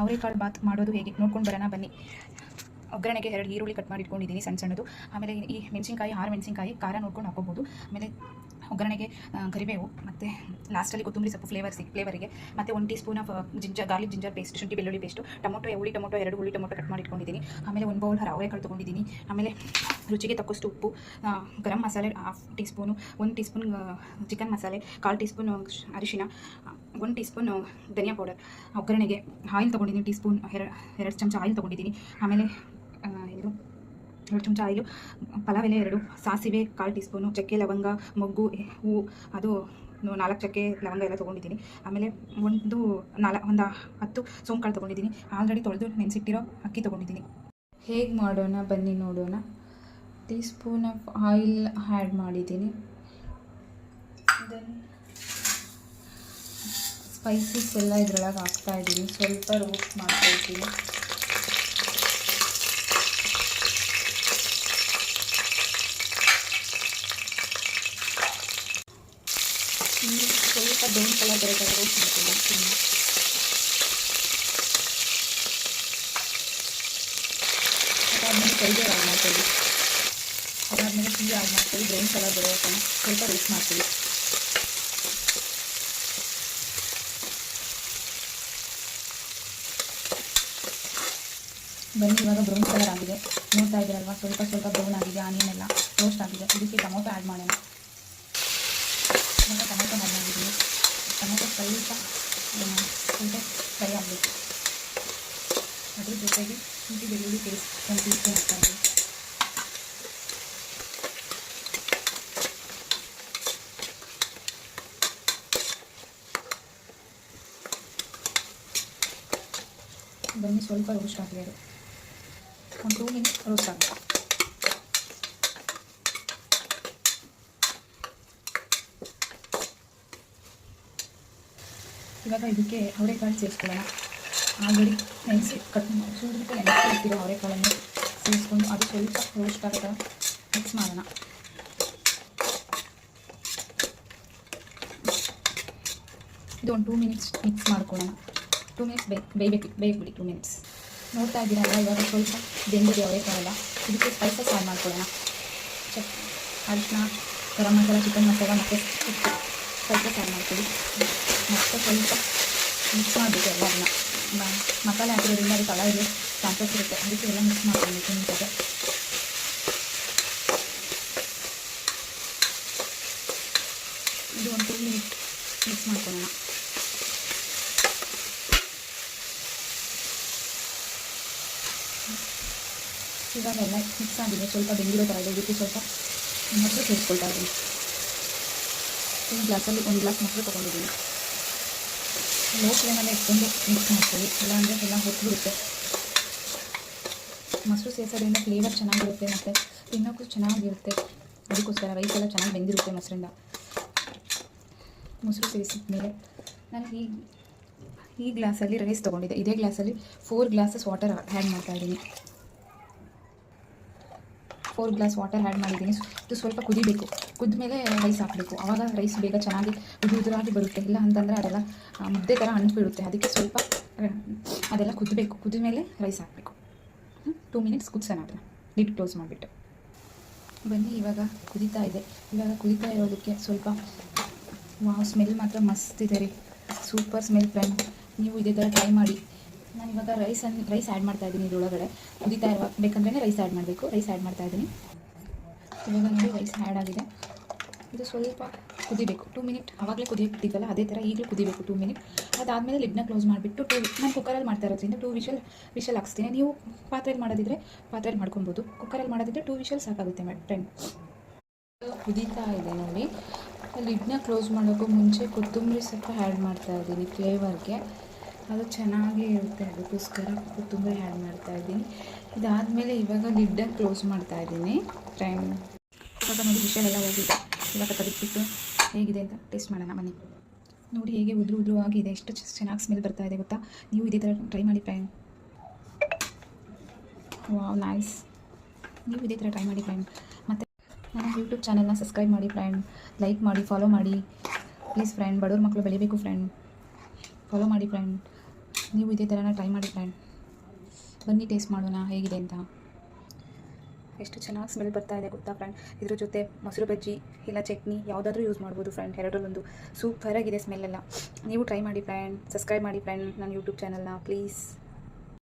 ಅವರೆಕಾಳು ಬಾತ್ ಮಾಡೋದು ಹೇಗೆ ನೋಡ್ಕೊಂಡು ಬರೋಣ ಬನ್ನಿ. ಒಗ್ಗರಣೆಗೆ 2 ಈರುಳ್ಳಿ ಕಟ್ ಮಾಡಿ ಇಟ್ಕೊಂಡಿದ್ದೀನಿ ಸಣ್ಣ ಸಣ್ಣದು. ಆಮೇಲೆ ಈ ಮೆಣಸಿನಕಾಯಿ 6 ಮೆಣಸಿನಕಾಯಿ ಖಾರ ನೋಡ್ಕೊಂಡು ಹಾಕೋಬೋದು. ಆಮೇಲೆ ಒಗ್ಗರಣೆಗೆ ಕರಿಬೇವು ಮತ್ತು ಲಾಸ್ಟಲ್ಲಿ ಕೊತ್ತಂಬರಿ ಸೊಪ್ಪು ಫ್ಲೇವರಿಗೆ ಮತ್ತು 1 tea spoon of garlic ginger paste, ಶುಂಠಿ ಬೆಳ್ಳುಳ್ಳಿ ಪೇಸ್ಟು, ಹುಳಿ ಟೊಮೊಟೊ 2 ಹುಳಿ ಟೊಮೊಟೊ ಕಟ್ ಮಾಡಿ ಇಟ್ಕೊಂಡಿದ್ದೀನಿ. ಆಮೇಲೆ 1 ಬೌಲ್ ಅವರೆಕಾಳು ತೊಗೊಂಡಿದ್ದೀನಿ. ಆಮೇಲೆ ರುಚಿಗೆ ತಕ್ಕಷ್ಟು ಉಪ್ಪು, garam masala 1/2 tea spoon, 1 tea spoon chicken ಮಸಾಲೆ, 1/4 ಟೀ ಸ್ಪೂನ್ ಅರಿಶಿನ, 1 ಟೀ ಸ್ಪೂನ್ ಧನಿಯಾ ಪೌಡರ್. ಒಗ್ಗರಣೆಗೆ ಆಯಿಲ್ ತೊಗೊಂಡಿದ್ದೀನಿ, ಟೀ ಸ್ಪೂನ್ 2 ಚಮಚ ಆಯಿಲ್ ತೊಗೊಂಡಿದ್ದೀನಿ. ಆಮೇಲೆ 2 ಚಮಚ ಆಯಿಲು, ಪಲಾವ್ ಎಲೆ 2, ಸಾಸಿವೆ 1/4 ಟೀ ಸ್ಪೂನು, ಚಕ್ಕೆ ಲವಂಗ ಮೊಗ್ಗು ಹೂವು ಅದು 4 ಚಕ್ಕೆ ಲವಂಗ ಎಲ್ಲ ತೊಗೊಂಡಿದ್ದೀನಿ. ಆಮೇಲೆ ಒಂದು 10 ಸೋಂಕಾಳು ತೊಗೊಂಡಿದ್ದೀನಿ. ಆಲ್ರೆಡಿ ತೊಳೆದು ನೆನೆಸಿಟ್ಟಿರೋ ಅಕ್ಕಿ ತೊಗೊಂಡಿದ್ದೀನಿ. ಹೇಗೆ ಮಾಡೋಣ ಬನ್ನಿ ನೋಡೋಣ. Tea spoon of oil add ಮಾಡಿದ್ದೀನಿ. ದೆನ್ ಸ್ಪೈಸಸ್ ಎಲ್ಲ ಇದರೊಳಗೆ ಹಾಕ್ತಾಯಿದ್ದೀನಿ. ಸ್ವಲ್ಪ ರೋಸ್ಟ್ ಮಾಡ್ತಾಯಿದ್ದೀನಿ. ಸ್ವಲ್ಪ ಬ್ರೌನ್ ಕಲರ್ ಬರೋದಾಗ ರೋಸ್ಟ್ ಮಾಡ್ತೀನಿ. ಅದಾದಮೇಲೆ ಕರಿಬೇವು ಆ್ಯಡ್ ಮಾಡ್ತೀವಿ. ಅದಾದಮೇಲೆ ಟೀ ಆ್ಯಡ್ ಮಾಡ್ತೀವಿ. ಬ್ರೌನ್ ಕಲರ್ ಬರೋ ತನಕ ಸ್ವಲ್ಪ ರೋಸ್ಟ್ ಮಾಡ್ತೀವಿ. ಬನ್ನಿ, ಇವಾಗ ಬ್ರೌನ್ ಕಲರ್ ಆಗಿದೆ, ನೋಡ್ತಾ ಇದ್ದೀರಲ್ವ. ಸ್ವಲ್ಪ ಬ್ರೌನ್ ಆಗಿದೆ, ಆನಿಯನ್ ಎಲ್ಲ ರೋಸ್ಟ್ ಆಗಿದೆ. ಇದಕ್ಕೆ ಟೊಮೊಟೊ ಆ್ಯಡ್ ಮಾಡೋಣ. ಟೊಮೊಟೊ ಆ್ಯಡ್ ಮಾಡಿದ್ದೀನಿ. ಟೊಮೊಟೊ ಸ್ವಲ್ಪ ಫ್ರೈ ಆಗಬೇಕು. ಅದ್ರ ಜೊತೆಗೆ ಶುಂಠಿ ಬೆಳ್ಳುಳ್ಳಿ ಪೇಸ್ಟ್ 1 ಟೀ ಸ್ಪೂನ್ ಹಾಕ್ತಾಯಿದ್ದೀನಿ. ಬನ್ನಿ, ಸ್ವಲ್ಪ ರೋಸ್ಟ್ ಆಗಿದೆ. ಅದು ಒಂದು 2 ಮಿನಿಟ್ಸ್ ರೋಸ್ಟ್ ಆಗಬೇಕು. ಇವಾಗ ಇದಕ್ಕೆ ಅವರೆಕಾಳು ಸೇರಿಸ್ಕೊಳ್ಳೋಣ. ಆಲ್ರೆಡಿ ನೆನೆಸಿ ಸುರಿದ್ಬಿಟ್ಟು ನೆನೆಸಿಟ್ಟಿರೋ ಅವರೆಕಾಳನ್ನು ಸೇರಿಸ್ಕೊಂಡು ಅದು ಸ್ವಲ್ಪ ರೋಸ್ಟ್ ಆಗೋ ಮಿಕ್ಸ್ ಮಾಡೋಣ. ಇದು ಒಂದು 2 ಮಿನಿಟ್ಸ್ ಮಿಕ್ಸ್ ಮಾಡ್ಕೊಳ್ಳೋಣ. 2 ಮಿನಿಟ್ಸ್ ಬೇಯಬಿಡಿ. 2 ಮಿನಿಟ್ಸ್ ನೋಡ್ತಾ ಇದ್ದೀರಲ್ಲ. ಇವಾಗ ಸ್ವಲ್ಪ ಬೆಂದಿದೆ ಅವರೆಕಾಳೆಲ್ಲ. ಇದಕ್ಕೆ ಸ್ಪೈಸಸ್ ಆ್ಯಡ್ ಮಾಡ್ಕೊಳ್ಳೋಣ. ಅರಿಶಿನ, ಗರಂ ಮಸಾಲ, ಚಿಕನ್ ಮಸಾಲ ಮತ್ತು ಉಪ್ಪು ಸ್ಪೈಸಸ್ ಆ್ಯಡ್ ಮಾಡ್ತೀವಿ. ಮತ್ತು ಸ್ವಲ್ಪ ಮಿಕ್ಸ್ ಮಾಡಬೇಕು. ಎಲ್ಲದನ್ನ ಮಸಾಲೆ ಹಾಕಿರೋದ್ರಿಂದ ಅದು ಕಲರ್ ಇದೆ ಚಾನ್ಸಸ್ ಇರುತ್ತೆ. ಅದಕ್ಕೆ ಎಲ್ಲ ಮಿಕ್ಸ್ ಮಾಡ್ಕೊಳ್ಬೇಕು ನೀಟಾಗಿ. ಇದು ಒಂದು 2 ಮಿನಿಟ್ ಮಿಕ್ಸ್ ಮಾಡ್ಕೊಳ್ಳೋಣ. ಇವಾಗ ಎಲ್ಲ ಮಿಕ್ಸ್ ಆಗಿದೆ, ಸ್ವಲ್ಪ ಬೆಂದಿರೋ ಥರ ಇದೆ. ಇದಕ್ಕೆ ಸ್ವಲ್ಪ ಮೊಸರು ಸೇರಿಸ್ಕೊಳ್ತಾ ಇದ್ದೀನಿ. ಒಂದು ಗ್ಲಾಸಲ್ಲಿ 1 ಗ್ಲಾಸ್ ಮೊಸರು ತೊಗೊಂಡಿದ್ದೀನಿ. ಲೋ ಫ್ಲೇಮಲ್ಲೇ ಇಟ್ಕೊಂಡು ಮಿಕ್ಸ್ ಮಾಡ್ತೀವಿ, ಇಲ್ಲಾಂದರೆ ಎಲ್ಲ ಹೊತ್ಬಿಡುತ್ತೆ. ಮೊಸರು ಸೇರಿಸೋದ್ರಿಂದ ಫ್ಲೇವರ್ ಚೆನ್ನಾಗಿರುತ್ತೆ ಮತ್ತು ತಿನ್ನೋಕ್ಕೂ ಚೆನ್ನಾಗಿರುತ್ತೆ. ಅದಕ್ಕೋಸ್ಕರ ರೈಸ್ ಎಲ್ಲ ಚೆನ್ನಾಗಿ ಬೆಂದಿರುತ್ತೆ ಮೊಸರಿಂದ. ಮೊಸರು ಸೇರಿಸಿದ ಮೇಲೆ ನಾನು ಈ ಗ್ಲಾಸಲ್ಲಿ ರೈಸ್ ತೊಗೊಂಡಿದ್ದೆ. ಇದೇ ಗ್ಲಾಸಲ್ಲಿ 4 ಗ್ಲಾಸಸ್ ವಾಟರ್ ಆ್ಯಡ್ ಮಾಡ್ತಾಯಿದ್ದೀನಿ. 4 ಗ್ಲಾಸ್ ವಾಟರ್ ಆ್ಯಡ್ ಮಾಡಿದ್ದೀನಿ. ಇದು ಸ್ವಲ್ಪ ಕುದಿಬೇಕು. ಕುದ್ದ ಮೇಲೆ ರೈಸ್ ಹಾಕಬೇಕು. ಆವಾಗ ರೈಸ್ ಬೇಗ ಚೆನ್ನಾಗಿ ಉದುರಾಗಿ ಬರುತ್ತೆ. ಇಲ್ಲ ಅಂತಂದರೆ ಅದೆಲ್ಲ ಮುದ್ದೆ ಥರ ಅಂಟ್ಬಿಡುತ್ತೆ. ಅದಕ್ಕೆ ಸ್ವಲ್ಪ ಅದೆಲ್ಲ ಕುದ್ದಬೇಕು. ಕುದ್ದ ಮೇಲೆ ರೈಸ್ ಹಾಕಬೇಕು. 2 ಮಿನಿಟ್ಸ್ ಕುದಿಸೋಣ. ಅದನ್ನು ಲಿಡ್ ಕ್ಲೋಸ್ ಮಾಡಿಬಿಟ್ಟು ಬನ್ನಿ. ಇವಾಗ ಕುದೀತಾ ಇದೆ. ಇವಾಗ ಕುದೀತಾ ಇರೋದಕ್ಕೆ ಸ್ವಲ್ಪ ಸ್ಮೆಲ್ ಮಾತ್ರ ಮಸ್ತ್ ಇದೆ ರೀ. Super smell friend. ನೀವು ಇದೇ ಥರ ಟ್ರೈ ಮಾಡಿ. ನಾನು ಇವಾಗ ರೈಸ್ ಆ್ಯಡ್ ಮಾಡ್ತಾಯಿದ್ದೀನಿ. ಇದರೊಳಗಡೆ ಕುದೀತಾ ಬೇಕಂದ್ರೆ ರೈಸ್ ಆ್ಯಡ್ ಮಾಡಬೇಕು. ರೈಸ್ ಆ್ಯಡ್ ಮಾಡ್ತಾಯಿದ್ದೀನಿ. ಇವಾಗ ನೋಡಿ ರೈಸ್ ಆ್ಯಡ್ ಆಗಿದೆ. ಇದು ಸ್ವಲ್ಪ ಕುದಿಬೇಕು. 2 ಮಿನಿಟ್ ಆವಾಗಲೇ ಕುದಿಯಕ್ಕಿಟ್ಟಿದ್ದಲ್ಲ ಅದೇ ಥರ ಈಗಲೂ ಕುದಿಬೇಕು 2 ಮಿನಿಟ್. ಅದಾದಮೇಲೆ ಲಿಡ್ನ ಕ್ಲೋಸ್ ಮಾಡಿಬಿಟ್ಟು ನಾನು ಕುಕ್ಕರಲ್ಲಿ ಮಾಡ್ತಾ ಇರೋದ್ರಿಂದ 2 ವಿಷಲ್ ಹಾಕ್ಸ್ತೀನಿ. ನೀವು ಪಾತ್ರೆಯಲ್ಲಿ ಮಾಡೋದಿದ್ರೆ ಪಾತ್ರೆಯಲ್ಲಿ ಮಾಡ್ಕೊಬೋದು. ಕುಕ್ಕರಲ್ಲಿ ಮಾಡೋದಿದ್ರೆ 2 ವಿಷಲ್ ಸಾಕಾಗುತ್ತೆ ಫ್ರೆಂಡ್. ಕುದೀತಾ ಇದೆ ನೋಡಿ. ಲಿಡ್ನ ಕ್ಲೋಸ್ ಮಾಡೋಕ್ಕೂ ಮುಂಚೆ ಕೊತ್ತಂಬರಿ ಸೊಪ್ಪು ಆ್ಯಡ್ ಮಾಡ್ತಾಯಿದ್ದೀನಿ ಫ್ಲೇವರ್ಗೆ. ಅದು ಚೆನ್ನಾಗಿ ಇರುತ್ತೆ. ಅದಕ್ಕೋಸ್ಕರ ಕೊತ್ತಂಬರಿ ಆ್ಯಡ್ ಮಾಡ್ತಾಯಿದ್ದೀನಿ. ಇದಾದಮೇಲೆ ಇವಾಗ ಲಿಡ್ನ ಕ್ಲೋಸ್ ಮಾಡ್ತಾಯಿದ್ದೀನಿ ಫ್ರೆಂಡ್. ಇವಾಗ ನೋಡಿ ವಿಷಲೆಲ್ಲ ಹೋಗಿದೆ. ಇವಾಗ ತೆಗೆದುಬಿಟ್ಟು ಹೇಗಿದೆ ಅಂತ ಟೇಸ್ಟ್ ಮಾಡೋಣ ಬನ್ನಿ. ನೋಡಿ ಹೇಗೆ ಉದುರು ಆಗಿದೆ. ಎಷ್ಟು ಚೆನ್ನಾಗಿ ಸ್ಮೆಲ್ ಬರ್ತಾ ಇದೆ ಗೊತ್ತಾ. ನೀವು ಇದೇ ಥರ ಟ್ರೈ ಮಾಡಿ ಫ್ರೆಂಡ್. Wow nice. ನೀವು ಇದೇ ಥರ ಟ್ರೈ ಮಾಡಿ ಫ್ರೆಂಡ್. ಮತ್ತು ನನ್ನ ಯೂಟ್ಯೂಬ್ ಚಾನಲ್ನ ಸಬ್ಸ್ಕ್ರೈಬ್ ಮಾಡಿ ಫ್ರೆಂಡ್. ಲೈಕ್ ಮಾಡಿ, ಫಾಲೋ ಮಾಡಿ ಪ್ಲೀಸ್ ಫ್ರೆಂಡ್. ಬಡವ್ರ ಮಕ್ಕಳು ಬೆಳಿಬೇಕು ಫ್ರೆಂಡ್. ಫಾಲೋ ಮಾಡಿ ಫ್ರೆಂಡ್. ನೀವು ಇದೇ ಥರನ ಟ್ರೈ ಮಾಡಿ ಫ್ರೆಂಡ್. ಬನ್ನಿ ಟೇಸ್ಟ್ ಮಾಡೋಣ ಹೇಗಿದೆ ಅಂತ. ಎಷ್ಟು ಚೆನ್ನಾಗಿ ಸ್ಮೆಲ್ ಬರ್ತಾ ಇದೆ ಗೊತ್ತಾ ಫ್ರೆಂಡ್. ಇದ್ರ ಜೊತೆ ಮೊಸರು ಬಜ್ಜಿ ಇಲ್ಲ ಚಟ್ನಿ ಯಾವುದಾದ್ರೂ ಯೂಸ್ ಮಾಡ್ಬೋದು ಫ್ರೆಂಡ್. ಎರಡರಲ್ಲೊಂದು ಸೂಪರಾಗಿದೆ ಸ್ಮೆಲ್ಲೆಲ್ಲ. ನೀವು ಟ್ರೈ ಮಾಡಿ ಫ್ರೆಂಡ್. ಸಬ್ಸ್ಕ್ರೈಬ್ ಮಾಡಿ ಫ್ರೆಂಡ್ ನನ್ನ ಯೂಟ್ಯೂಬ್ ಚಾನಲ್ನ ಪ್ಲೀಸ್.